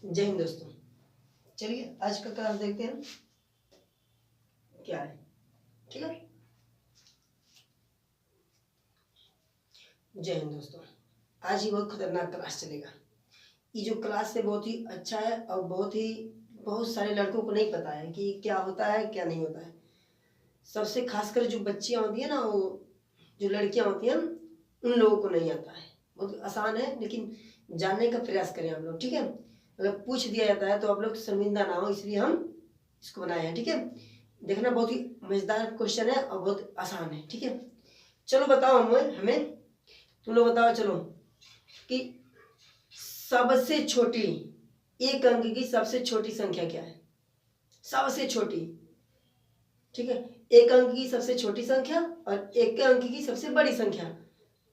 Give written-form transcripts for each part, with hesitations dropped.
जय हिंद दोस्तों। चलिए आज का क्लास देखते हैं क्या है। ठीक है, जय हिंद दोस्तों। आज ही बहुत खतरनाक क्लास चलेगा। ये जो क्लास है बहुत ही अच्छा है और बहुत सारे लड़कों को नहीं पता है कि क्या होता है क्या नहीं होता है। सबसे खासकर जो बच्चियां होती है ना, वो जो लड़कियां होती हैं उन लोगों को नहीं आता है। बहुत आसान है लेकिन जानने का प्रयास करें हम लोग। ठीक है, अगर पूछ दिया जाता है तो आप लोग शर्मिंदा ना हो, इसलिए हम इसको बनाए हैं। ठीक है, देखना बहुत ही मजेदार क्वेश्चन है और बहुत आसान है। ठीक है, चलो बताओ हमें तुम लोग बताओ चलो कि सबसे छोटी एक अंक की सबसे छोटी संख्या क्या है। सबसे छोटी, ठीक है, एक अंक की सबसे छोटी संख्या और एक अंक की सबसे बड़ी संख्या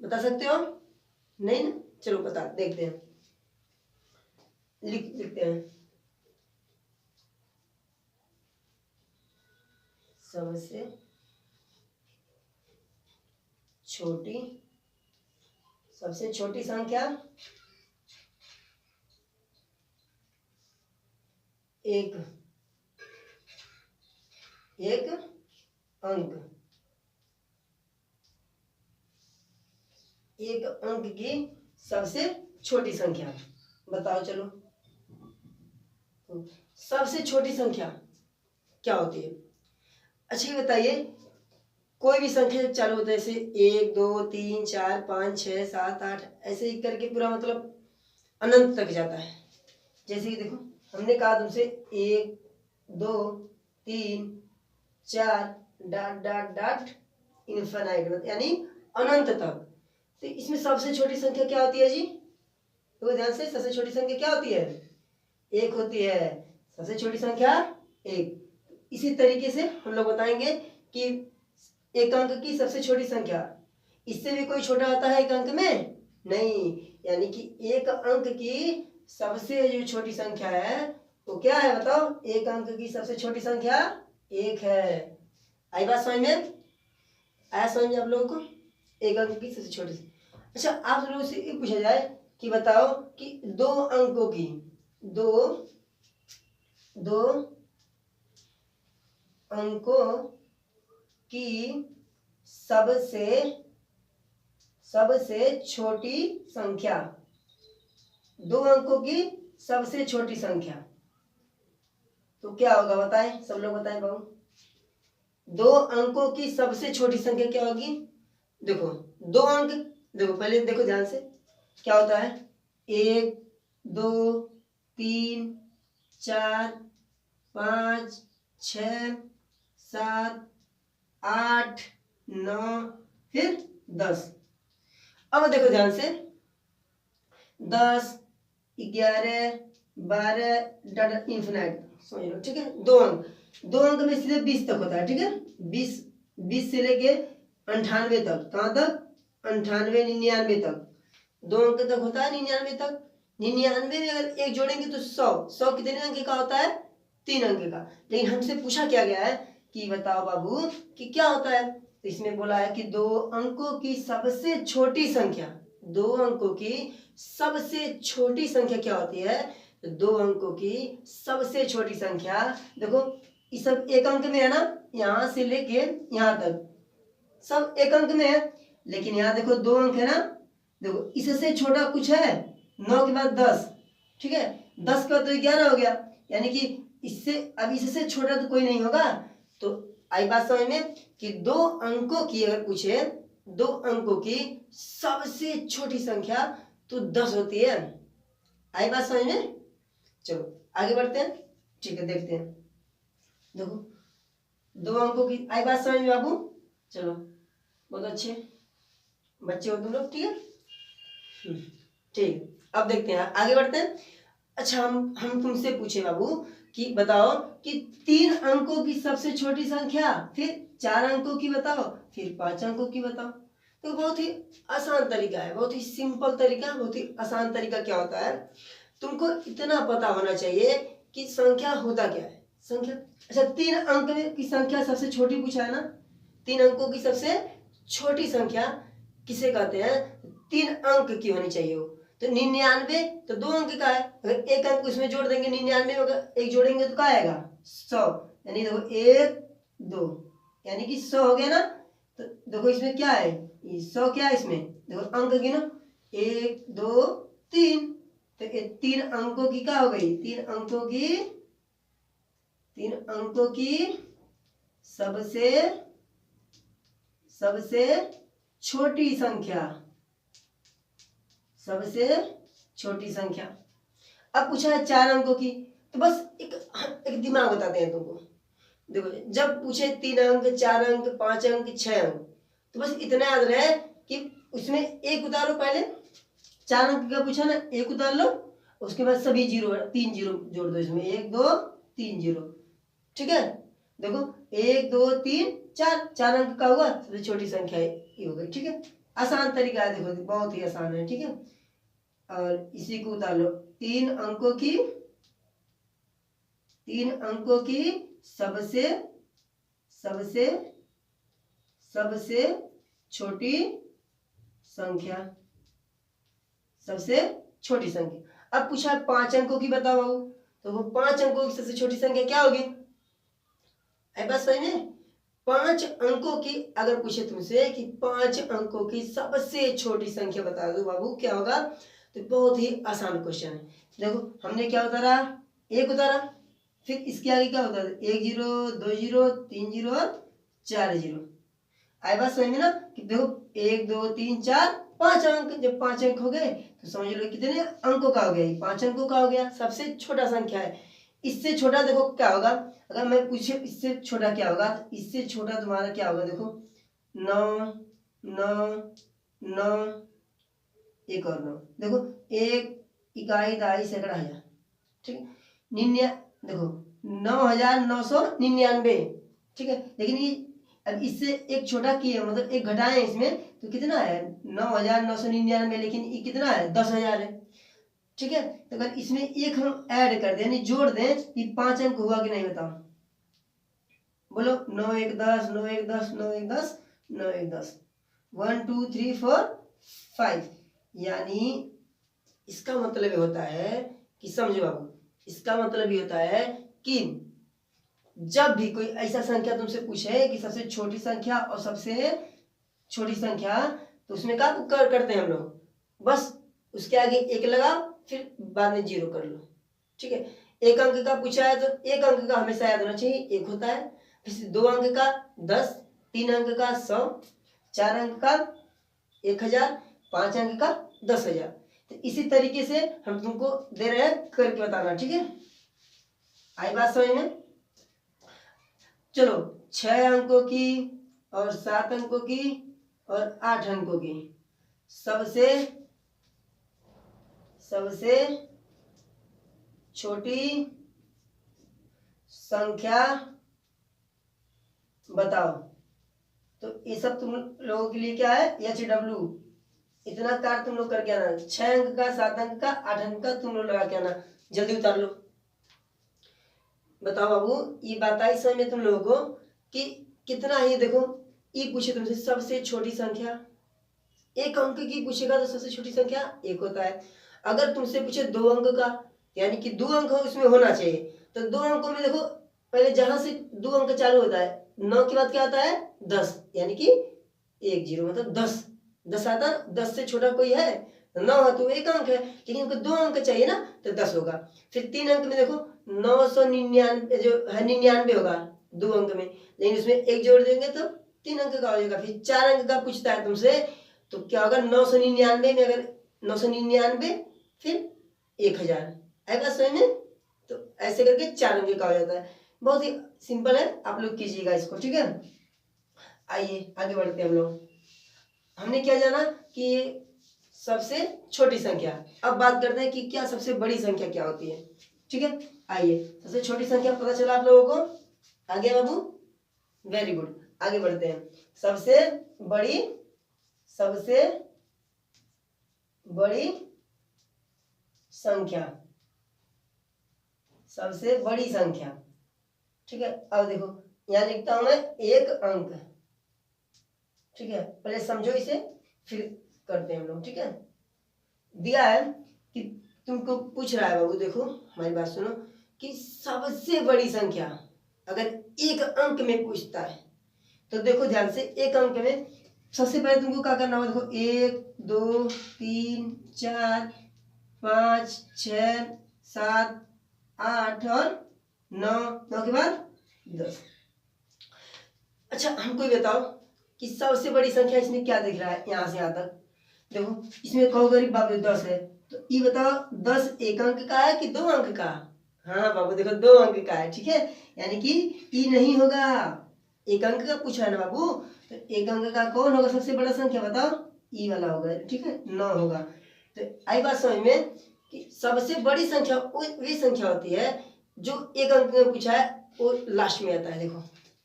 बता सकते हो? नहीं ना, चलो बता देखते हैं, लिखते हैं। सबसे छोटी संख्या एक अंक की सबसे छोटी संख्या बताओ चलो। सबसे छोटी संख्या क्या होती है? अच्छा ये बताइए, कोई भी संख्या जब चालू होता है जैसे 1 2 3 4 5 6 7 8 ऐसे ही करके पूरा मतलब अनंत तक जाता है। जैसे कि देखो हमने कहा तुमसे 1 2 3 4 डॉट डॉट डॉट इन्फिनाइट यानी अनंत तक। तो इसमें सबसे छोटी संख्या क्या होती है जी? तो ध्यान से, सबसे छोटी संख्या क्या होती है? एक होती है। सबसे छोटी संख्या एक। इसी तरीके से हम लोग बताएंगे कि एक अंक की सबसे छोटी संख्या, इससे भी कोई छोटा आता है एक अंक में? नहीं, यानी कि एक अंक की सबसे जो छोटी संख्या है वो क्या है बताओ? एक अंक की सबसे छोटी संख्या एक है। आई बात समझ में? आया समझ में आप लोगों को? एक अंक की सबसे छोटी। अच्छा आप लोगों से ये पूछा जाए कि बताओ कि दो अंकों की सबसे छोटी संख्या, दो अंकों की सबसे छोटी संख्या तो क्या होगा बताएं, सब लोग बताएं बाबू। दो अंकों की सबसे छोटी संख्या क्या होगी? देखो दो अंक, देखो पहले देखो ध्यान से क्या होता है। 1 2 3 4 5 6 7 8 9 फिर 10। अब देखो ध्यान से 10 11 12 डॉट इन्फिनाइट समझ लो। ठीक है, दो अंक में सीधे 20 तक होता है। ठीक है, 20 से लेके 98 तक। कहाँ तक? 98 99 तक। दो अंक तक होता है 99 तक। 99 में अगर एक जोड़ेंगे तो 100 कितने अंक का होता है? 3 अंक का। लेकिन हमसे पूछा क्या गया है कि बताओ बाबू कि क्या होता है? तो इसमें बोला है कि दो अंकों की सबसे छोटी संख्या, दो अंकों की सबसे छोटी संख्या क्या होती है? तो दो अंकों की सबसे छोटी संख्या, देखो ये सब एक अंक में है ना, यहां से लेके यहां तक सब एक अंक में है। लेकिन यहाँ देखो दो अंक है ना, देखो इससे छोटा कुछ है? 9 के बाद 10। ठीक है, 10 के बाद तो 11 हो गया, यानी कि इससे अब इससे छोटा तो कोई नहीं होगा। तो आई बात समझ में कि दो अंकों की अगर पूछे, दो अंकों की सबसे छोटी संख्या तो 10 होती है। आई बात समझ में? चलो आगे बढ़ते हैं। ठीक है, देखते हैं। देखो दो अंकों की आई बात समझ में बाबू? चलो बहुत अच्छे बच्चे हो तुम लोग। ठीक है, ठीक, अब देखते हैं आगे बढ़ते हैं। अच्छा हम तुमसे पूछे बाबू कि बताओ कि 3 अंकों की सबसे छोटी संख्या, फिर 4 अंकों की बताओ, फिर 5 अंकों की बताओ। तो बहुत ही आसान तरीका है, बहुत ही सिंपल तरीका, बहुत ही आसान तरीका। क्या होता है, तुमको इतना पता होना चाहिए कि संख्या होता क्या है। संख्या, अच्छा 3 अंक की संख्या सबसे छोटी पूछा है ना, 3 अंकों की सबसे छोटी संख्या किसे कहते हैं? 3 अंक की होनी चाहिए वो। तो 99 तो 2 अंक का है, अगर एक अंक उसमें जोड़ देंगे 99 में अगर एक जोड़ेंगे तो क्या आएगा 100, यानी देखो 1 2 यानी कि 100 हो गया ना। तो देखो इसमें क्या है, 100 क्या है इसमें, देखो अंक गिनो 1 2 3, तो ये 3 अंकों की क्या हो गई, 3 अंकों की सबसे छोटी संख्या, सबसे छोटी संख्या। अब पूछा है 4 अंकों की, तो बस एक दिमाग बताते हैं तुमको। देखो जब पूछे 3 अंक 4 अंक 5 अंक 6 अंक, तो बस इतना याद रहे कि उसमें एक उतारो, पहले 4 अंक का पूछा ना, एक उतार लो, उसके बाद सभी 3 जीरो जोड़ दो इसमें, 1 2 3 जीरो, ठीक है। देखो 1 2 3 4 अंक का हुआ, सबसे छोटी संख्या ये हो गई, ठीक है। आसान तरीका है, देखो बहुत ही आसान है, ठीक है। और इसी को उतार लो, 3 अंकों की सबसे छोटी संख्या, सबसे छोटी संख्या। अब पूछा 5 अंकों की बताओ, तो वो 5 अंकों की सबसे छोटी संख्या क्या होगी, बस समझ में। 5 अंकों की अगर पूछे तुमसे कि 5 अंकों की सबसे छोटी संख्या बता दो बाबू, क्या होगा, तो बहुत ही आसान क्वेश्चन है। देखो हमने क्या उतारा, 1 उतारा, फिर इसके आगे क्या उतारा, 1 0 2 0 3 0 और 4 0। आई बात समझ में ना, कि देखो 1 2 3 4 5 अंक, जब 5 अंक हो गए तो समझ लो कितने अंकों का हो गया, 5 अंकों का हो गया, सबसे छोटा संख्या है। इससे छोटा देखो क्या होगा, अगर मैं पूछे इससे छोटा क्या होगा, तो इससे छोटा तुम्हारा क्या होगा, देखो 9 9 9, एक और 9, देखो 1 इकाई दहाई सैकड़ा हजार, ठीक है। देखो 9,999, ठीक है। लेकिन ये अब इससे एक छोटा किए, मतलब एक घटाए इसमें, तो कितना है 9,999, लेकिन ये कितना है 10,000 है, ठीक है। तो अगर इसमें एक हम ऐड कर दें यानी जोड़ दें, कि 5 अंक हुआ कि नहीं बताओ, बोलो 9 1 10 9 1 10 9 1 10 9 1 10 1 2 3 4 5, यानी इसका मतलब होता है कि समझो बाबू, इसका मतलब ये होता है कि जब भी कोई ऐसा संख्या तुमसे पूछे कि सबसे छोटी संख्या और सबसे छोटी संख्या, तो उसमें क्या करते हैं हम लोग, बस उसके आगे 1 लगाओ, फिर बाद में 0 कर लो, ठीक है। 1 अंक का पूछा है तो 1 अंक का हमेशा याद होना चाहिए, 1 होता है, फिर 2 अंक का 10, 3 अंक का 100, 4 अंक का 1000, 5 अंक का 10,000। तो इसी तरीके से हम तुमको दे रहे हैं करके बताना, ठीक है। आई बात समझ में। चलो 6 अंकों की और 7 अंकों की और 8 अंकों की सबसे छोटी संख्या बताओ। तो ये सब तुम लोगों के लिए क्या है, HW, इतना कार्य तुम लोग करके आना, 6 अंक का 7 अंक का 8 अंक का तुम लोग लगा के आना, जल्दी उतार लो। बताओ बाबू, ये बात आई समझ में तुम लोगों को कि कितना ही, देखो ये पूछे तुमसे सबसे छोटी संख्या, 1 अंक की पूछेगा तो सबसे छोटी संख्या 1 होता है। अगर तुमसे पूछे 2 अंक का, यानी कि 2 अंक उसमें होना चाहिए, तो 2 अंकों में देखो पहले जहां से 2 अंक चालू होता है, 9 के बाद क्या आता है 10, यानी कि 1 0 मतलब 10 आता है, 10 से छोटा कोई है 9 है तो 1 अंक है, लेकिन उनको 2 अंक चाहिए ना, तो 10 होगा। फिर 3 अंक में देखो 999 जो है 99 होगा 2 अंक में, लेकिन उसमें 1 जोड़ देंगे तो 3 अंक का हो जाएगा। फिर 4 अंक का पूछता है तुमसे, तो क्या होगा 999 में, अगर 999 फिर 1000 आएगा समझ में। तो ऐसे करके 4 अंक का हो जाता है, बहुत ही सिंपल है, आप लोग कीजिएगा इसको, ठीक है। आइए आगे बढ़ते हैं हम लोग। हमने क्या जाना कि सबसे छोटी संख्या, अब बात करते हैं कि क्या सबसे बड़ी संख्या क्या होती है, ठीक है। आइए, सबसे छोटी संख्या पता चला आप लोगों को, आ गया बाबू, वेरी गुड। आगे बढ़ते हैं, सबसे बड़ी संख्या, सबसे बड़ी संख्या, ठीक है। अब देखो यहां लिखता हूं मैं 1 अंक, ठीक है, पहले समझो इसे फिर करते हैं हम लोग, ठीक है। दिया है कि तुमको पूछ रहा है बाबू, देखो हमारी बात सुनो, कि सबसे बड़ी संख्या अगर एक अंक में पूछता है तो देखो ध्यान से, एक अंक में सबसे पहले तुमको क्या करना होगा, देखो 1 2 3 4 5 6 7 8 और 9, 9 के बाद 10। अच्छा हमको ये बताओ कि सबसे बड़ी संख्या इसमें क्या दिख रहा है, यहाँ से यहाँ तक देखो, इसमें कहोगे बाबू 10 है, तो ये बताओ 10 एक अंक का है कि 2 अंक का? हाँ बाबू देखो 2 अंक का है, ठीक है, यानी कि ई नहीं होगा, एक अंक का पूछा है ना बाबू, तो एक अंक का कौन होगा सबसे बड़ा संख्या बताओ, ई वाला होगा, ठीक है, 9 होगा। तो आई बात समझ में कि सबसे बड़ी संख्या वही संख्या होती है जो एक अंक में पूछा है वो लास्ट में आता है। देखो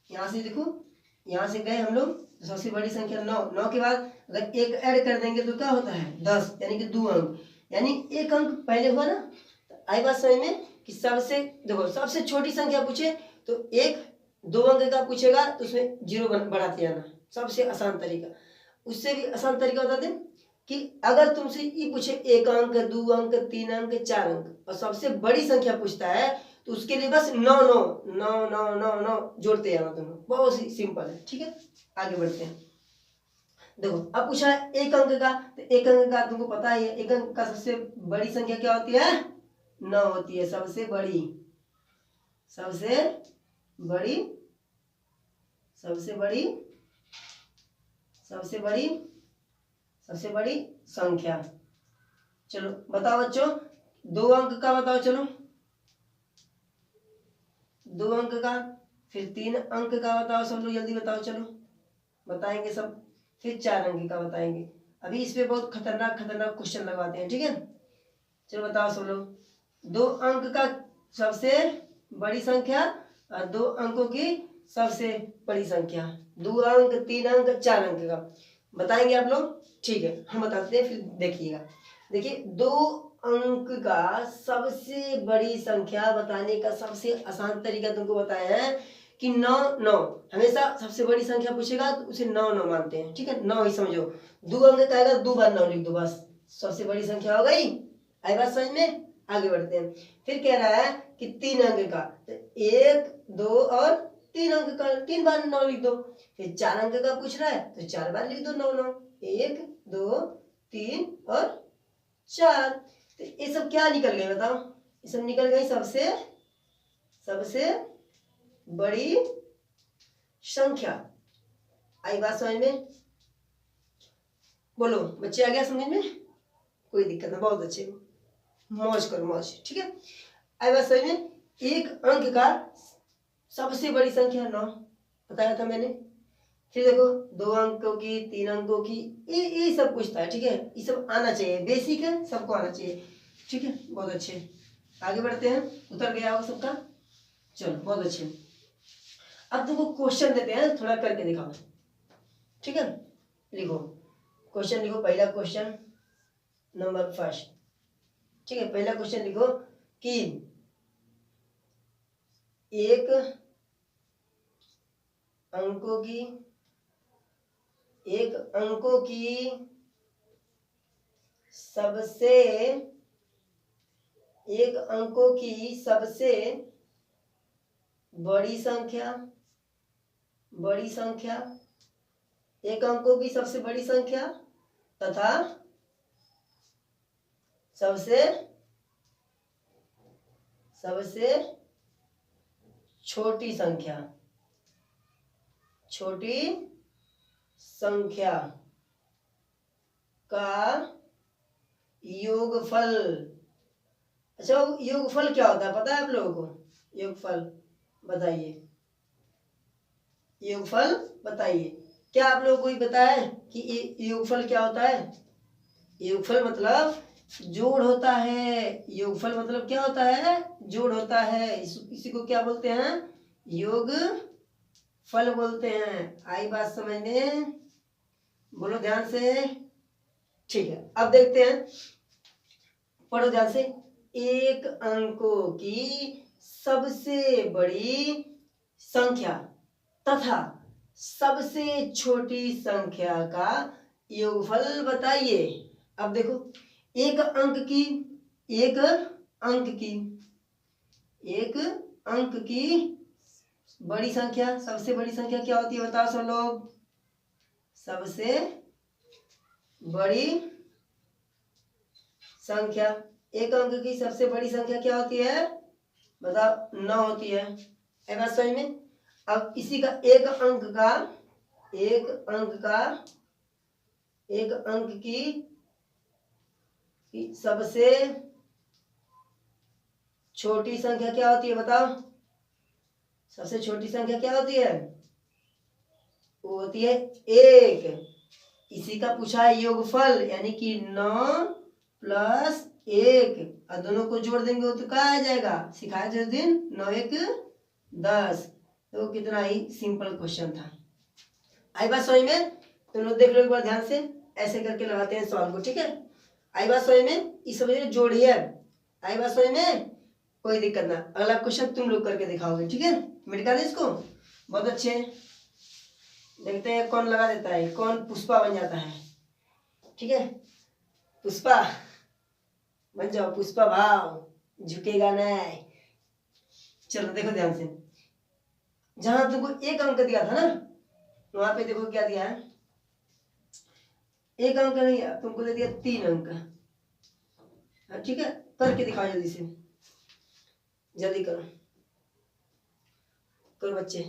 यहाँ से, देखो यहाँ से गए हम लोग, सबसे बड़ी संख्या 9, 9 के बाद अगर एक ऐड कर देंगे तो क्या होता है 10, यानी कि 2 अंक, यानी एक अंक पहले हुआ ना। तो आई बात समझ में कि सबसे देखो सबसे छोटी संख्या पूछे तो 1 2 अंक का पूछेगा तो उसमें 0 बढ़ाते जाना, सबसे आसान तरीका। उससे भी आसान तरीका बता दें कि अगर तुमसे ये पूछे 1 अंक 2 अंक 3 अंक 4 अंक और सबसे बड़ी संख्या पूछता है तो उसके लिए बस 9 9 9 9 9 9 जोड़ते जाना, तुम बहुत ही सिंपल है, ठीक है। आगे बढ़ते हैं, देखो अब पूछा है एक अंक का, तो एक अंक का तुमको पता ही है, एक अंक का सबसे बड़ी संख्या क्या होती है, 9 होती है, सबसे बड़ी सबसे बड़ी सबसे बड़ी सबसे बड़ी सबसे बड़ी संख्या। चलो बताओ बच्चों, 2 अंक का बताओ, चलो 2 अंक का, फिर 3 अंक का बताओ, सब लोग जल्दी बताओ, चलो बताएंगे सब, फिर 4 अंक का बताएंगे। अभी इस पे बहुत खतरनाक खतरनाक क्वेश्चन लगवाते हैं, ठीक है। चलो बताओ सब लोग, 2 अंक का सबसे बड़ी संख्या और 2 अंकों की सबसे बड़ी संख्या, 2 अंक 3 अंक 4 अंक का बताएंगे आप लोग, ठीक है। हम बताते हैं फिर देखिएगा। देखिए 2 अंक का सबसे बड़ी संख्या बताने का सबसे आसान तरीका तुमको बताया है कि 9 9, हमेशा सबसे बड़ी संख्या पूछेगा तो उसे 9 9 मानते हैं, ठीक है, 9 ही समझो। 2 अंक का आएगा 2 बार 9 लिख दो, बस सबसे बड़ी संख्या हो गई। आई बात समझ में, आगे बढ़ते हैं। फिर कह रहा है कि 3 अंक का, तो 1 2 और 3 अंक का 3 बार 9 लिख दो। फिर 4 अंक का पूछ रहा है तो 4 बार लिख दो 9 9, 1 2 3 और 4। तो ये सब क्या निकल गए बताओ, ये सब निकल गई सबसे सबसे बड़ी संख्या। आई बात समझ में, बोलो बच्चे आ गया समझ में, कोई दिक्कत नहीं, बहुत अच्छे, मौज करो मौज, ठीक है। आई बात समझ में, एक अंक का सबसे बड़ी संख्या 9 बताया था मैंने। फिर देखो 2 अंकों की 3 अंकों की, ये सब पूछता है, ठीक है, ये सब आना चाहिए, बेसिक है, सबको आना चाहिए, ठीक है, बहुत अच्छे। आगे बढ़ते हैं, उतर गया हो सबका, चलो बहुत अच्छे। अब तुमको क्वेश्चन देते हैं, थोड़ा करके दिखाओ, ठीक है। लिखो क्वेश्चन, लिखो पहला क्वेश्चन नंबर फर्स्ट, ठीक है। पहला क्वेश्चन लिखो कि एक अंकों की सबसे बड़ी संख्या एक अंकों की सबसे बड़ी संख्या तथा सबसे छोटी संख्या का योगफल। अच्छा योगफल क्या होता है पता है आप लोगों को, योगफल बताइए, योगफल बताइए, क्या आप लोगों को ही पता है कि योगफल क्या होता है? योगफल मतलब जोड़ होता है, योगफल मतलब क्या होता है, जोड़ होता है, इसी को क्या बोलते हैं, योगफल बोलते हैं। आई बात समझ में, बोलो ध्यान से, ठीक है। अब देखते हैं, पढ़ो ध्यान से, एक अंकों की सबसे बड़ी संख्या तथा सबसे छोटी संख्या का योगफल बताइए। अब देखो एक अंक की एक अंक की बड़ी संख्या, सबसे बड़ी संख्या क्या होती है बताओ सब लोग? सबसे बड़ी संख्या, एक अंक की सबसे बड़ी संख्या क्या होती है बताओ? 9 होती है। एक बात समझ में? अब इसी का एक अंक की सबसे छोटी संख्या क्या होती है बताओ? सबसे छोटी संख्या क्या होती है? वो होती है 1। इसी का पूछा है योगफल, यानी कि 9 + 1, और दोनों को जोड़ देंगे तो क्या आ जाएगा? सिखाया जिस दिन 9 × 1 = 10। तो कितना ही सिंपल क्वेश्चन था। आई बात समझ में? तुम लोग देख लो एक बार ध्यान से, ऐसे करके लगाते हैं सवाल को, ठीक है? आई बात समझ में? इस समझ में जोड़ी है। आई बात समझ में? कोई दिक्कत ना। अगला क्वेश्चन तुम लोग करके दिखाओगे, ठीक है? मिटा दे इसको। बहुत अच्छे। देखते हैं कौन लगा देता है, कौन पुष्पा बन जाता है। ठीक है, पुष्पा बन जाओ, पुष्पा भाव झुकेगा नहीं। चलो देखो ध्यान से, जहां तुमको एक अंक दिया था ना, वहां पे देखो क्या दिया है? एक अंक नहीं है, तुमको दे दिया 3 अंक। ठीक है, करके दिखाओ जल्दी से, जल्दी करो करो बच्चे,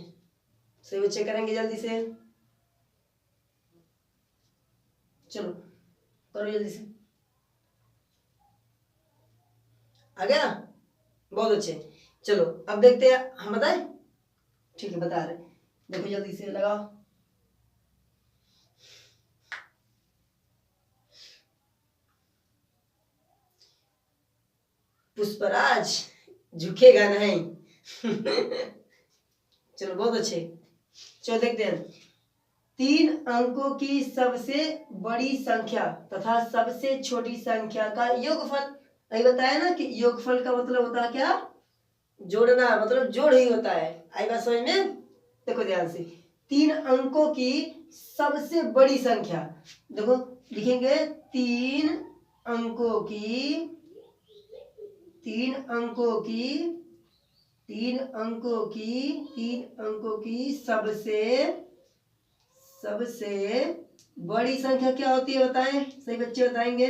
सही बच्चे करेंगे जल्दी से। चलो करो जल्दी से। आ गया? बहुत अच्छे। चलो अब देखते हैं, हम बताएं? ठीक है बता रहे, देखो जल्दी से लगाओ। पुष्पराज झुकेगा नहीं। चलो बहुत अच्छे। चलो देखते हैं, 3 अंकों की सबसे बड़ी संख्या तथा सबसे छोटी संख्या का योगफल। अभी बताया ना कि योगफल का मतलब होता है क्या? जोड़ना, मतलब जोड़ ही होता है। आई बात समझ में? देखो ध्यान से, 3 अंकों की सबसे बड़ी संख्या, देखो लिखेंगे 3 अंकों की 3 अंकों की सबसे बड़ी संख्या क्या होती है बताएं? सही बच्चे बताएंगे।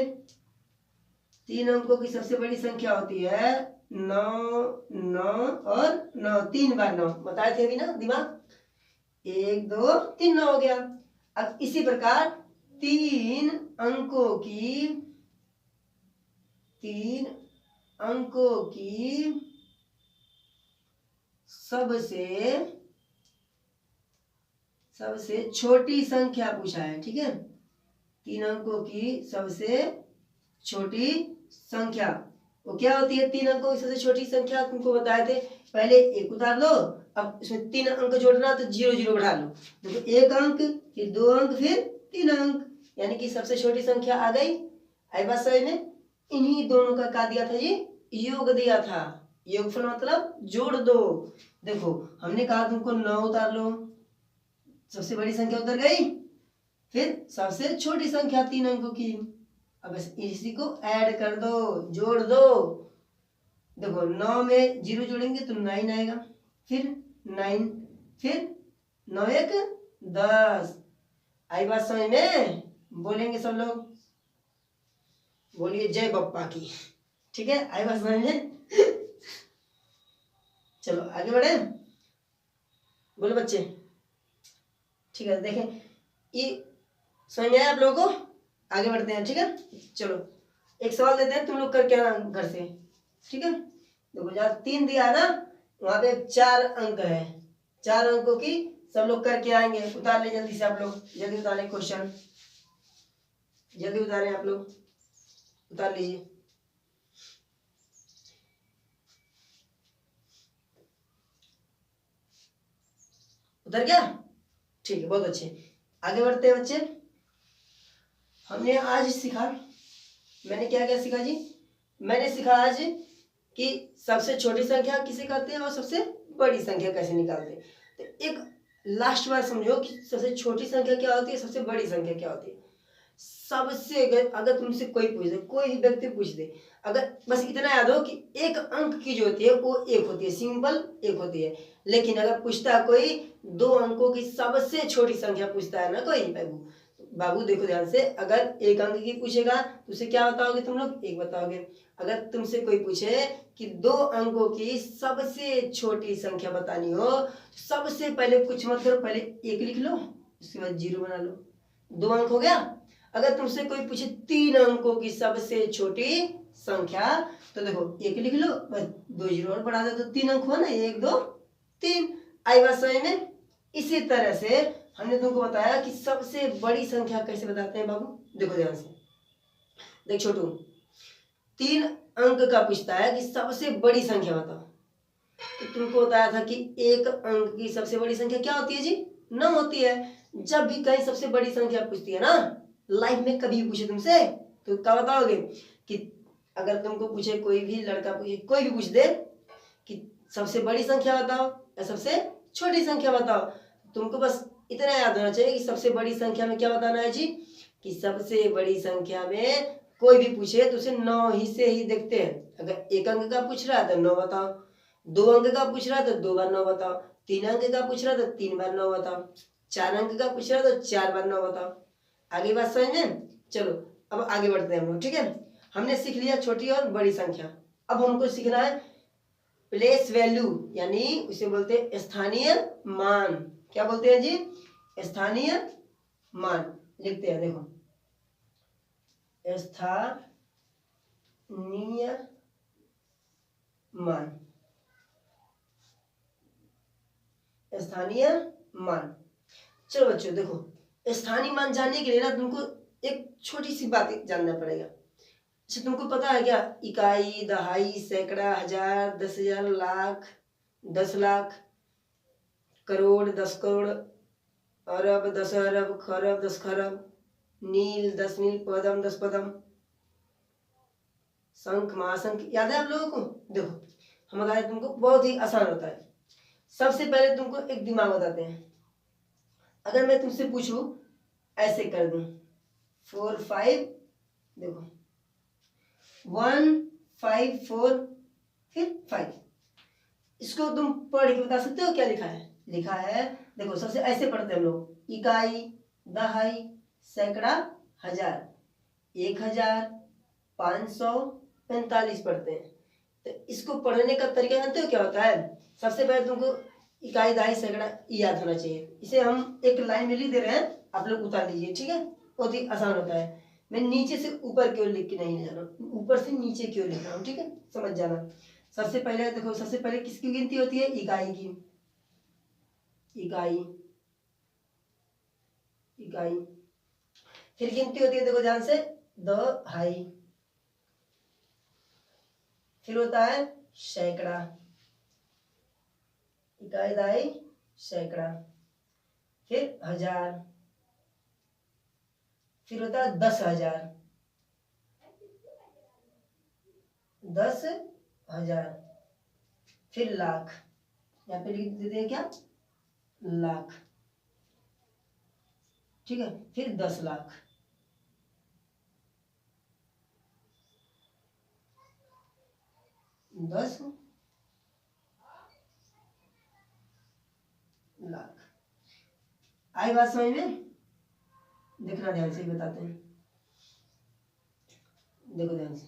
3 अंकों की सबसे बड़ी संख्या होती है 9, 9 और 9, 3 बार 9 बताए थे अभी ना, दिमाग 1 2 3 9 हो गया। अब इसी प्रकार 3 अंकों की सबसे छोटी संख्या पूछा है, ठीक है? 3 अंकों की सबसे छोटी संख्या वो क्या होती है? 3 अंकों की सबसे छोटी संख्या तुमको बताए थे, पहले 1 उतार लो, अब इसमें 3 अंक जोड़ना तो 0 0 बढ़ा लो, देखो 1 अंक, फिर 2 अंक, फिर 3 अंक, यानी कि सबसे छोटी संख्या आ गई। आई बात समझ में? इन्हीं दोनों का क्या दिया था जी? योग दिया था। योगफल मतलब जोड़ दो। देखो हमने कहा तुमको 9 उतार लो, सबसे बड़ी संख्या उतर गई, फिर सबसे छोटी संख्या 3 अंकों की, अब इसी को ऐड कर दो, जोड़ दो। देखो 9 में 0 जोड़ेंगे तो 9 आएगा, फिर 9, फिर 9 1 10। आई बात समझ में? बोलेंगे सब लोग, बोलिए जय बप्पा की। ठीक है, आई बात समझ में? चलो आगे बढ़े, बोलो बच्चे। ठीक है, देखें ये समझ में आया आप लोगों को? आगे बढ़ते हैं, ठीक है? चलो एक सवाल देते हैं, तुम लोग करके आना घर से, ठीक है? देखो जहाँ 3 दिया है ना, वहां पे 4 अंक है, 4 अंकों की सब लोग करके आएंगे। उतार ले जल्दी से आप लोग, जल्दी उतारे क्वेश्चन, जल्दी उतारे आप लोग, उतार लीजिए। उतर गया? ठीक है, बहुत अच्छे। आगे बढ़ते हैं बच्चे। हमने आज सीखा, मैंने क्या क्या सीखा जी? मैंने सीखा आज कि सबसे छोटी संख्या किसे कहते हैं और सबसे बड़ी संख्या कैसे निकालते हैं। तो एक लास्ट बार समझो कि सबसे छोटी संख्या क्या होती है, सबसे बड़ी संख्या क्या होती है। सबसे अगर तुमसे कोई पूछ दे, कोई भी व्यक्ति पूछ दे, अगर बस इतना याद हो कि एक अंक की जो होती है वो एक होती है, सिंपल एक होती है। लेकिन अगर पूछता है कोई 2 अंकों की सबसे छोटी संख्या पूछता है ना कोई बाबू, बाबू देखो ध्यान से, अगर 1 अंक की पूछेगा तो उसे क्या बताओगे तुम लोग? 1 बताओगे। अगर तुमसे कोई पूछे कि 2 अंकों की सबसे छोटी संख्या बतानी हो, सबसे पहले कुछ मत करो, पहले 1 लिख लो, उसके बाद 0 बना लो, 2 अंक हो गया। अगर तुमसे कोई पूछे 3 अंकों की सबसे छोटी संख्या, तो देखो 1 लिख लो, बस 2 0 और बढ़ा दो, तो 3 अंक हुआ ना, 1 2 3। आई बात समझ में? इसी तरह से हमने तुमको बताया कि सबसे बड़ी संख्या कैसे बताते हैं बाबू। देखो ध्यान से, देख छोटू, 3 अंक का पूछता है कि सबसे बड़ी संख्या बताओ, तो तुमको बताया था कि 1 अंक की सबसे बड़ी संख्या क्या होती है जी? 9 होती है। जब भी कहीं सबसे बड़ी संख्या पूछती है ना, लाइफ में कभी भी पूछे तुमसे, तो क्या बताओगे? कि अगर तुमको पूछे, कोई भी लड़का पूछे, कोई भी पूछ दे कि सबसे बड़ी संख्या बताओ या सबसे छोटी संख्या बताओ, तुमको बस इतना याद होना चाहिए कि सबसे बड़ी संख्या में क्या बताना है जी? कि सबसे बड़ी संख्या में कोई भी पूछे तो उसे 9 ही से ही देखते हैं। अगर 1 अंक का पूछ रहा है तो 9 बताओ, 2 अंक का पूछ रहा है तो 2 बार 9 बताओ, 3 अंक का पूछ रहा है तो 3 बार 9 बताओ, 4 अंक का पूछ रहा है तो 4 बार 9 बताओ। आगे बात समझ में? चलो अब आगे बढ़ते हैं हम लोग, ठीक है। हमने सीख लिया छोटी और बड़ी संख्या। अब हमको सीखना है प्लेस वैल्यू, यानी उसे बोलते हैं स्थानीय मान। क्या बोलते हैं जी? स्थानीय मान। लिखते हैं, देखो, स्थानीय मान, स्थानीय मान। चलो बच्चों देखो, स्थानीय मान जानने के लिए ना तुमको एक छोटी सी बात जानना पड़ेगा। अच्छा, तुमको पता है क्या इकाई, दहाई, सैकड़ा, हजार, 10,000, लाख, 10 लाख, करोड़, 10 करोड़, अरब, 10 अरब, खरब, 10 खरब, नील, 10 नील, पदम, 10 पदम, शंख, महाशंख, याद है आप लोगों को? देखो हम बताए तुमको, बहुत ही आसान होता है। सबसे पहले तुमको एक दिमाग बताते हैं। अगर मैं तुमसे पूछूं, ऐसे कर दूं 4 5, देखो 1 5 4 फिर 5, इसको तुम पढ़ के बता सकते हो क्या लिखा है? लिखा है, देखो सबसे ऐसे पढ़ते हैं हम लोग, इकाई, दहाई, सैकड़ा, हजार, 1000, 500, 45 पढ़ते हैं। तो इसको पढ़ने का तरीका जानते हो क्या होता है? सबसे पहले तुमको इकाई, दहाई, सैकड़ा याद होना चाहिए। इसे हम एक लाइन में लिख दे रहे हैं, आप लोग उतार लीजिए, ठीक है। बहुत ही आसान होता है। मैं नीचे से ऊपर की ओर लिख के नहीं जा रहा हूँ, ऊपर से नीचे की ओर लिख रहा हूँ, ठीक है, समझ जाना। सबसे पहले देखो, सबसे पहले किसकी गिनती होती है? इकाई की। इकाई, इकाई। फिर गिनती होती है, देखो ध्यान से, दहाई। फिर होता है सैकड़ा, इकाई, दहाई, सैकड़ा। फिर हजार। फिर होता है 10,000, 10,000। फिर लाख, यहाँ पे लिख देते हैं क्या? लाख, ठीक है। फिर 10 लाख, 10 लाख। आई बात समझ में? देखना ध्यान से, बताते हैं, देखो ध्यान से।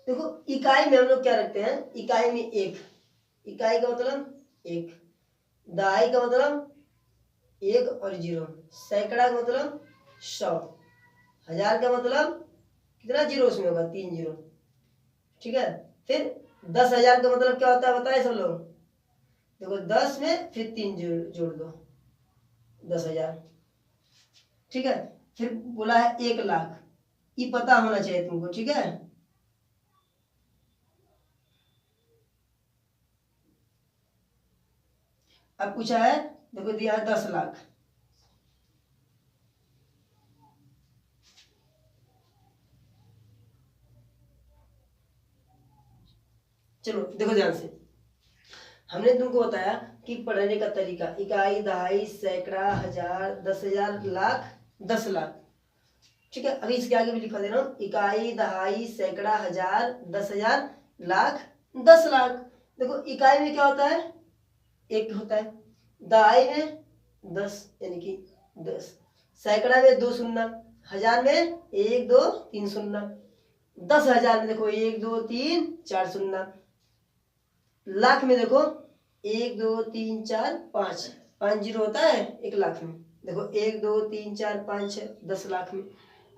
देखो इकाई में हम लोग क्या रखते हैं? इकाई में 1, इकाई का मतलब 1, दहाई का मतलब 1 और 0, सैकड़ा का मतलब 100, हजार का मतलब कितना जीरो उसमें होगा? 3 जीरो, ठीक है। फिर 10,000 का मतलब क्या होता है बताए सब लोग? देखो 10 में फिर 3 जोड़ दो, 10,000, ठीक है। फिर बोला है 1 लाख, ये पता होना चाहिए तुमको, ठीक है। अब पूछा है, देखो दिया है 10 लाख। चलो देखो ध्यान से, हमने तुमको बताया कि पढ़ने का तरीका, इकाई, दहाई, सैकड़ा, हजार, 10,000, लाख, 10 लाख। ठीक है, अभी इसके आगे भी लिखा दे रहा हूँ, इकाई, दहाई, सैकड़ा, हजार, 10,000, लाख, 10 लाख। देखो इकाई में क्या होता है, एक होता है, दहाई में 10 यानी कि 10, सैकड़ा में 2 शून्य, हजार में 1 2 3 शून्य, 10,000 में देखो 1 2 3 4 शून्य, लाख में देखो 1 2 3 4 5, 5 जीरो होता है 1 लाख में। देखो 1 2 3 4 5 6 10 लाख में।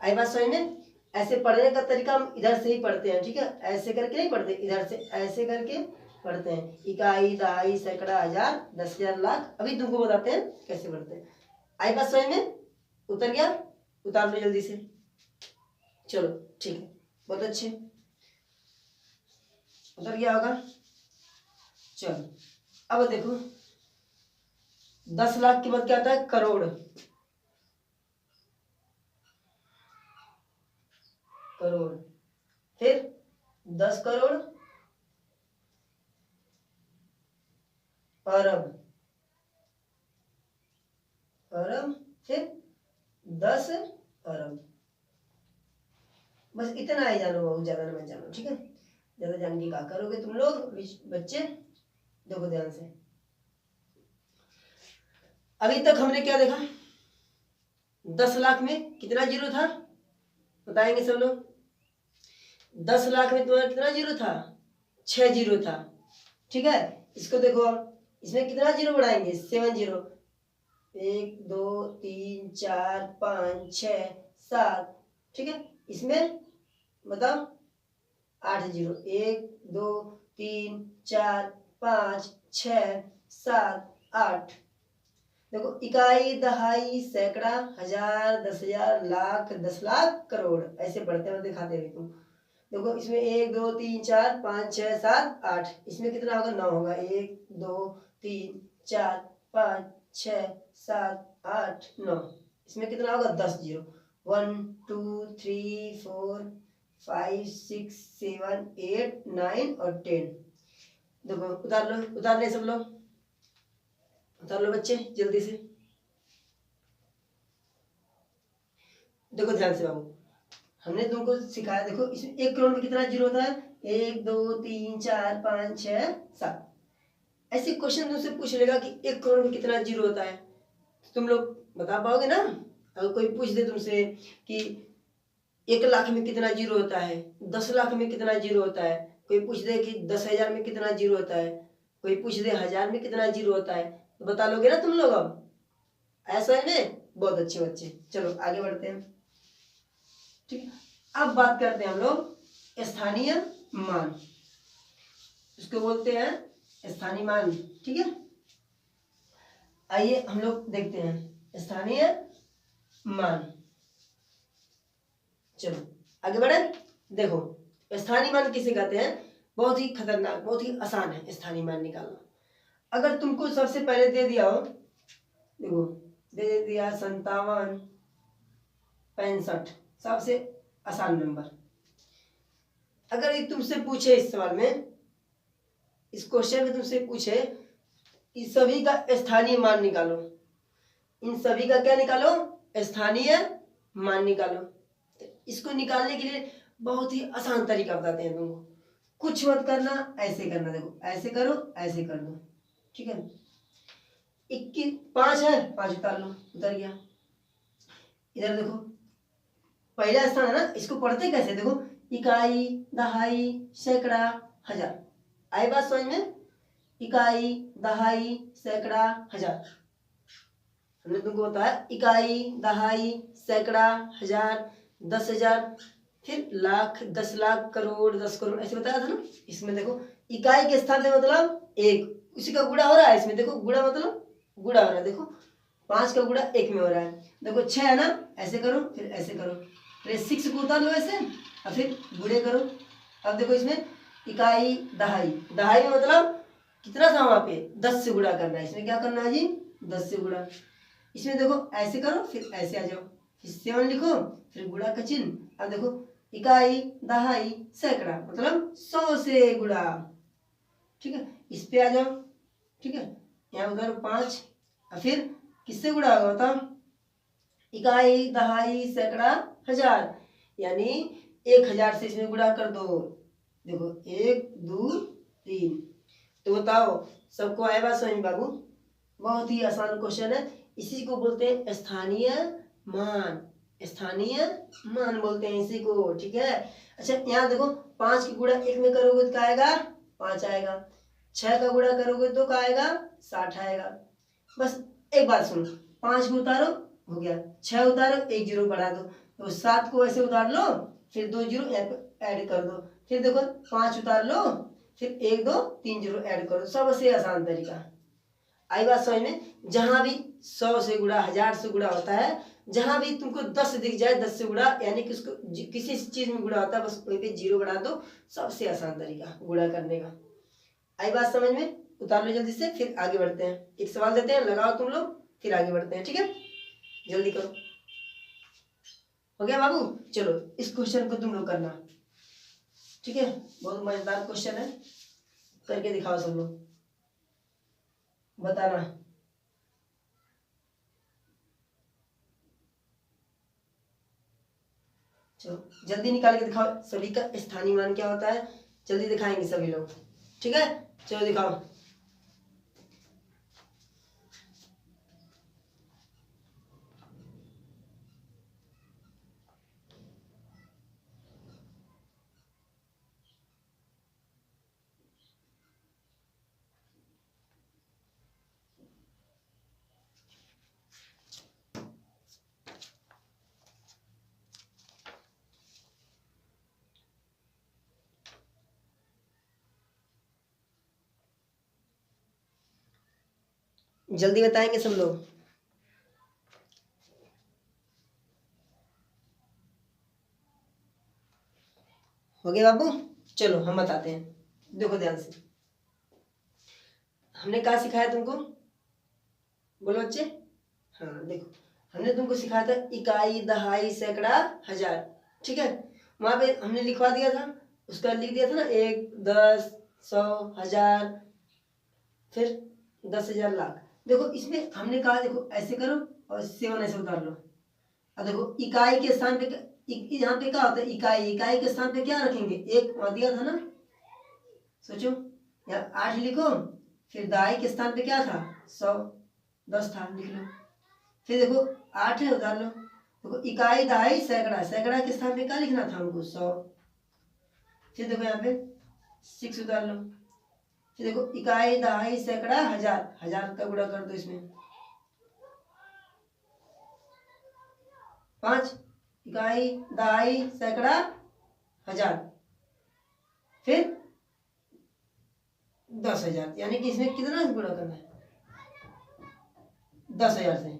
आई बात समझ में? ऐसे पढ़ने का तरीका हम इधर से ही पढ़ते हैं, ठीक है, ऐसे करके नहीं पढ़ते, इधर से ऐसे करके पढ़ते हैं, इकाई, दहाई, सैकड़ा, हजार, 10,000, लाख। अभी तुमको बताते हैं कैसे पढ़ते हैं। आई बात समझ में? उतर गया? उतार लो जल्दी से। चलो ठीक है, बहुत अच्छे, उतर गया होगा। चलो अब देखो 10 लाख के बाद क्या आता है, करोड़। करोड़, फिर 10 करोड़, अरब, अरब, फिर 10 अरब। बस इतना ही जानो, बहुत ज्यादा ना मत जानो, ठीक है, ज्यादा जान के क्या करोगे तुम लोग बच्चे। देखो ध्यान से, अभी तक हमने क्या देखा, 10 लाख में कितना जीरो था, बताएंगे सब लोग। 10 लाख में तुम्हारा कितना जीरो था, 6 जीरो था, ठीक है। इसको देखो, इसमें कितना जीरो बढ़ाएंगे, 7 जीरो, 1 2 3 4 5 6 7, ठीक है। इसमें बताओ 8 जीरो, 1 2 3 4 5 6 7 8। देखो इकाई, दहाई, सैकड़ा, हजार, 10,000, लाख, 10 लाख, करोड़, ऐसे पढ़ते हैं, दिखाते हैं तुम। देखो इसमें 1 2 3 4 5 6 7 8, इसमें कितना होगा, 9 होगा, 1 2 3 4 5 6 7 8 9। इसमें कितना होगा, 10 जीरो, 1 2 3 4 5 6 7 8 9 और 10। देखो उतार लो, उतार ले सब लोग, उतार लो बच्चे जल्दी से। देखो ध्यान से बाबू, हमने तुमको सिखाया, देखो इसमें 1 करोड़ में कितना जीरो होता है, 1 2 3 4 5 6 7। ऐसे क्वेश्चन तुमसे पूछ लेगा कि 1 करोड़ में कितना जीरो होता है, तो तुम लोग बता पाओगे ना। अगर कोई पूछ दे तुमसे कि 1 लाख में कितना जीरो होता है, 10 लाख में कितना जीरो होता है, कोई पूछ दे कि 10,000 में कितना जीरो होता है, कोई पूछ दे 1000 में कितना जीरो होता है, तो बता लोगे ना तुम लोग। अब ऐसा है ना, बहुत अच्छे बच्चे। चलो आगे बढ़ते हैं, ठीक है। अब बात करते हैं हम लोग स्थानीय मान, इसको बोलते हैं स्थानीय मान, ठीक है। आइए हम लोग देखते हैं स्थानीय मान। चलो आगे बढ़े। देखो स्थानीय मान किसे कहते हैं, बहुत ही खतरनाक, बहुत ही आसान है स्थानीय मान निकालना। अगर तुमको सबसे पहले दे दिया हो, देखो दे दिया 57 65, सबसे आसान नंबर। अगर ये तुमसे पूछे इस सवाल में, इस क्वेश्चन में तुमसे पूछे इस सभी का स्थानीय मान निकालो, इन सभी का क्या निकालो, स्थानीय मान निकालो। तो इसको निकालने के लिए बहुत ही आसान तरीका बताते हैं तुमको, कुछ मत करना, ऐसे करना, देखो ऐसे करो, ऐसे कर दो, ठीक है। 21 5 है, 5 उतार लो, उतर गया। इधर देखो पहला स्थान है ना, इसको पढ़ते कैसे, देखो इकाई, दहाई, सैकड़ा, हजार। आई बात समझ में, इकाई, दहाई, सैकड़ा, हजार। हमने तुमको बताया इकाई, दहाई, सैकड़ा, हजार, 10,000, फिर लाख, 10 लाख, करोड़, 10 करोड़, ऐसे बताया था ना। इसमें देखो इकाई के स्थान पे मतलब 1, उसी का गुणा हो रहा है इसमें, देखो गुणा मतलब गुणा हो रहा है, देखो 5 का गुणा 1 में हो रहा है। देखो 6 है ना, ऐसे करो, फिर ऐसे करो, फिर 6 को उतार लो ऐसे, और फिर गुणे करो। अब देखो इसमें इकाई, दहाई, दहाई में मतलब कितना था वहां पे, 10 से गुणा करना है, इसमें क्या करना है जी, 10 से गुणा। इसमें देखो ऐसे करो, फिर ऐसे आ जाओ, फिर 7 लिखो, फिर गुणा का चिन्ह। अब देखो इकाई, दहाई, सैकड़ा मतलब 100 से गुणा, ठीक है। इस पे आ जाओ, ठीक है, यहाँ उतारो 5 और फिर किससे गुणा होगा बताओ, इकाई दहाई सैकड़ा हजार, यानी 1000 से इसमें गुणा कर दो। देखो 1 2 3। तो बताओ सबको आया बात समझ में बाबू? बहुत ही आसान क्वेश्चन है, इसी को बोलते हैं स्थानीय मान, स्थानीय मान बोलते हैं इसी को, ठीक है। अच्छा यहाँ देखो 5 की गुणा 1 में करोगे तो क्या आएगा, 5 आएगा। 6 का गुणा करोगे तो क्या आएगा, 60 आएगा। बस एक बात सुनो, 5 को उतारो हो गया, 6 उतारो 1 जीरो बढ़ा दो, तो 7 को ऐसे उतार लो, फिर 2 जीरो यहाँ पे ऐड कर दो, फिर देखो 5 उतार लो, फिर 1 2 3 जीरो ऐड करो। सबसे आसान तरीका, आई बात समझ में? जहां भी 100 से गुणा 1000 से गुणा होता है, जहां भी तुमको 10 दिख जाए 10 से गुणा, यानी कि उसको किसी चीज में गुणा होता है, बस वहीं पे जीरो बढ़ा दो। सबसे आसान तरीका गुणा करने का। आई बात समझ में? उतार लो जल्दी से, फिर आगे बढ़ते हैं। एक सवाल देते हैं, लगाओ तुम लोग, फिर आगे बढ़ते हैं, ठीक है। जल्दी करो, हो गया बाबू? चलो इस क्वेश्चन को तुम लोग करना, ठीक है। बहुत मजेदार क्वेश्चन है, करके दिखाओ सब लोग, बताना। चलो जल्दी निकाल के दिखाओ, सभी का स्थानीय मान क्या होता है, जल्दी दिखाएंगे सभी लोग, ठीक है। चलो दिखाओ। जल्दी बताएंगे सब लोग। हो गया बाबू? चलो हम बताते हैं, देखो ध्यान से। हमने क्या सिखाया तुमको, बोलो बच्चे? हाँ देखो, हमने तुमको सिखाया था इकाई दहाई सैकड़ा हजार, ठीक है। वहां पे हमने लिखवा दिया था, उसका लिख दिया था ना 1 10 100 1000, फिर 10,000 लाख। देखो इसमें हमने कहा देखो ऐसे करो और 7 ऐसे उतार लो। अब देखो इकाई के स्थान पे यहाँ पे क्या होता है, इकाई, इकाई के स्थान पे क्या रखेंगे, 1 वहां दिया था ना, सोचो। यहाँ 8 लिखो, फिर दहाई के स्थान पे क्या था, 100 10 था, लिख लो। फिर देखो 8 है, उतार लो। देखो इकाई दहाई सैकड़ा, सैकड़ा के स्थान पे क्या लिखना था हमको, 100। फिर देखो यहाँ पे 6 उतार लो। फिर देखो इकाई दहाई सैकड़ा हजार, हजार का गुणा कर दो इसमें, 5 इकाई दहाई सैकड़ा हजार, फिर 10,000, यानी कि इसमें कितना गुणा करना है, 10,000 से।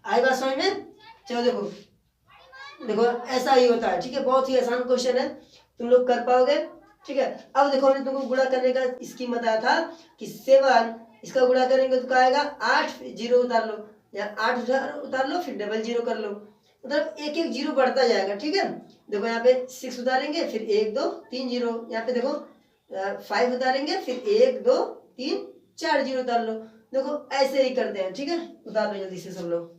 आई बात समझ में? चलो देखो, देखो ऐसा ही होता है, ठीक है। बहुत ही आसान क्वेश्चन है, तुम लोग कर पाओगे, ठीक है। अब देखो हमने तुमको गुणा करने का स्कीम बताया था कि 7, इसका गुणा करेंगे तो क्या आएगा, 8 जीरो उतार लो, या 8 उतार लो, फिर डबल जीरो कर लो, मतलब एक एक जीरो बढ़ता जाएगा, ठीक है। देखो यहाँ पे 6 उतारेंगे, फिर 1 2 3 जीरो, यहाँ पे देखो 5 उतारेंगे, फिर 1 2 3 4 जीरो उतार लो। देखो ऐसे ही करते हैं, ठीक है। उतार लो जल्दी से सब लोग,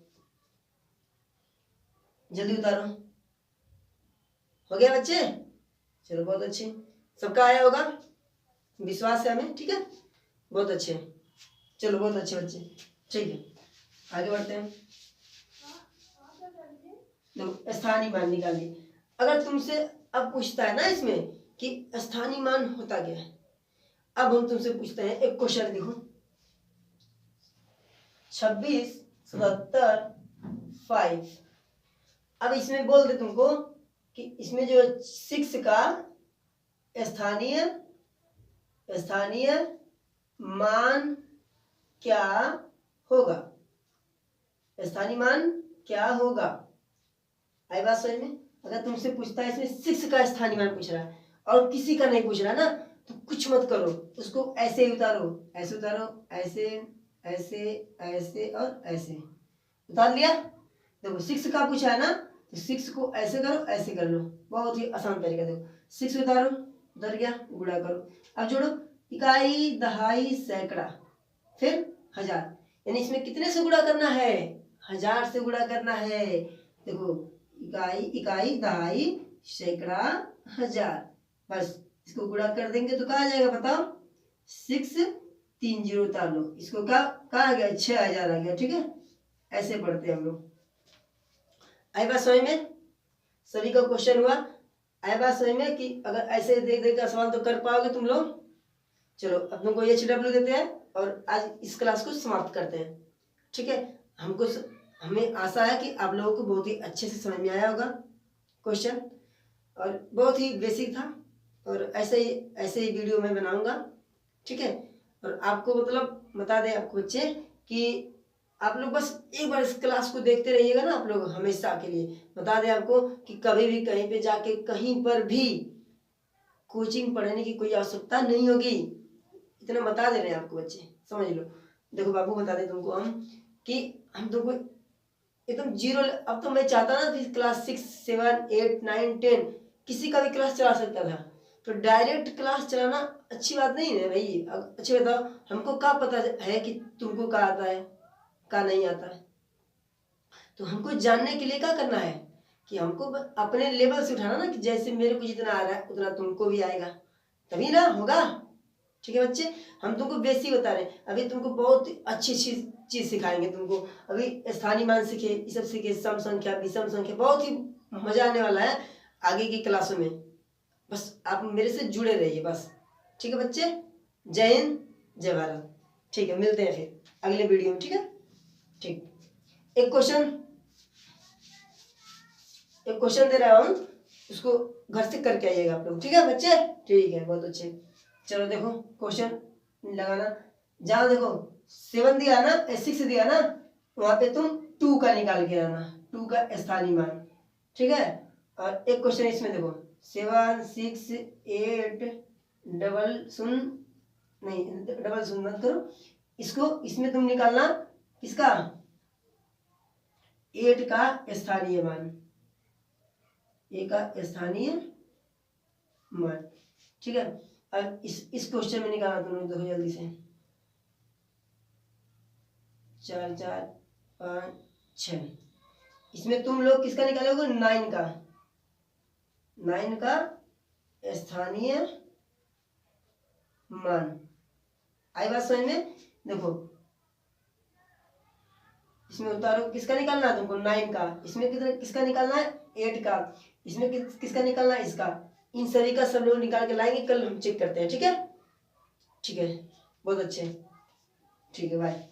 जल्दी उतारो। हो गया बच्चे? चलो बहुत अच्छे, सबका आया होगा, विश्वास है हमें, ठीक है। बहुत अच्छे, चलो बहुत अच्छे बच्चे, ठीक है। आगे बढ़ते हैं। देखो स्थानीय मान निकालिए। अगर तुमसे अब पूछता है ना इसमें कि स्थानीय मान होता क्या है, अब हम तुमसे पूछते हैं एक क्वेश्चन, देखो 26 77 5। अब इसमें बोल दे तुमको कि इसमें जो 6 का स्थानीय स्थानीय मान क्या होगा, स्थानीय मान क्या होगा। आई बात समझ में? अगर तुमसे पूछता है इसमें 6 का स्थानीय मान पूछ रहा है और किसी का नहीं पूछ रहा ना, तो कुछ मत करो, उसको ऐसे ही उतारो, ऐसे उतारो, ऐसे ऐसे ऐसे और ऐसे उतार लिया। देखो 6 का पूछा है ना, तो 6 को ऐसे करो, ऐसे कर लो, बहुत ही आसान तरीका। देखो 6 उतारो, उतर गया, गुणा करो। अब जोड़ो इकाई, दहाई, सैकड़ा, फिर हजार। यानी इसमें कितने से गुणा करना है? 1000 से गुणा करना है। देखो इकाई, इकाई, दहाई, सैकड़ा, हजार, बस इसको गुणा कर देंगे तो कहाँ आ जाएगा बताओ? 6 3 0 उतार लो, इसको कहाँ आ गया? 6000 आ गया। ठीक है, ऐसे पढ़ते हैं हम लोग। आई बात समझ में? सभी का क्वेश्चन हुआ? आई बात समझ में कि अगर ऐसे देख देख का सवाल तो कर पाओगे तुम लोग? चलो अब तुमको HW देते हैं और आज इस क्लास को समाप्त करते हैं। ठीक है, हमें आशा है कि आप लोगों को बहुत ही अच्छे से समझ में आया होगा क्वेश्चन, और बहुत ही बेसिक था, और ऐसे ही वीडियो मैं बनाऊंगा। ठीक है, और आपको मतलब बता दें आपको बच्चे कि आप लोग बस एक बार इस क्लास को देखते रहिएगा ना, आप लोग हमेशा के लिए। बता दें आपको कि कभी भी कहीं पे जाके कहीं पर भी कोचिंग पढ़ने की कोई आवश्यकता नहीं होगी, इतना बता दे रहे हैं आपको बच्चे, समझ लो। देखो बाबू बता दे तुमको हम कि हम तुमको एकदम जीरो, अब तो मैं चाहता ना कि क्लास 6 7 8 9 10 किसी का भी क्लास चला सकता था, तो डायरेक्ट क्लास चलाना अच्छी बात नहीं है भाई। अब अच्छी बताओ, हमको क्या पता है कि तुमको क्या आता है क्या नहीं आता है? तो हमको जानने के लिए क्या करना है कि हमको अपने लेवल से उठाना ना, कि जैसे मेरे को जितना आ रहा है उतना तुमको भी आएगा, तभी ना होगा। ठीक है बच्चे, हम तुमको बेसिक बता रहे हैं, अभी तुमको बहुत अच्छी अच्छी चीज सिखाएंगे तुमको। अभी स्थानीय मान सीखे, ये सब सीखे, सम संख्या, विषम संख्या, बहुत ही मजा आने वाला है आगे की क्लासों में। बस आप मेरे से जुड़े रहिए बस। ठीक है बच्चे, जय हिंद, जय भारत। ठीक है, मिलते हैं फिर अगले वीडियो में। ठीक है, ठीक। एक क्वेश्चन दे रहा हूँ, उसको घर से करके आइएगा आप लोग। ठीक है बच्चे, ठीक है, बहुत अच्छे। चलो देखो क्वेश्चन लगाना, जहाँ देखो 7 दिया ना, 6 दिया ना, वहां पे तुम 2 का निकाल के आना, 2 का स्थानीय मान। ठीक है, और एक क्वेश्चन इसमें देखो 7 6 8 डबल शून्य, नहीं डबल शून्य मत करो इसको, इसमें तुम निकालना किसका? 8 का स्थानीय मान, ए का स्थानीय मान। ठीक है, अब इस क्वेश्चन में निकालना तुमने, देखो जल्दी से। 4 4 5 6, इसमें तुम लोग किसका निकालोगे? 9 का, 9 का स्थानीय मान। आई बात समझ में? देखो इसमें उतारो, किसका निकालना है तुमको? 9 का। इसमें किसका निकालना है? 8 का। इसमें किसका निकालना है? इसका। इन सभी का सब लोग निकाल के लाएंगे, कल हम चेक करते हैं। ठीक है, ठीक है, बहुत अच्छे। ठीक है, बाय।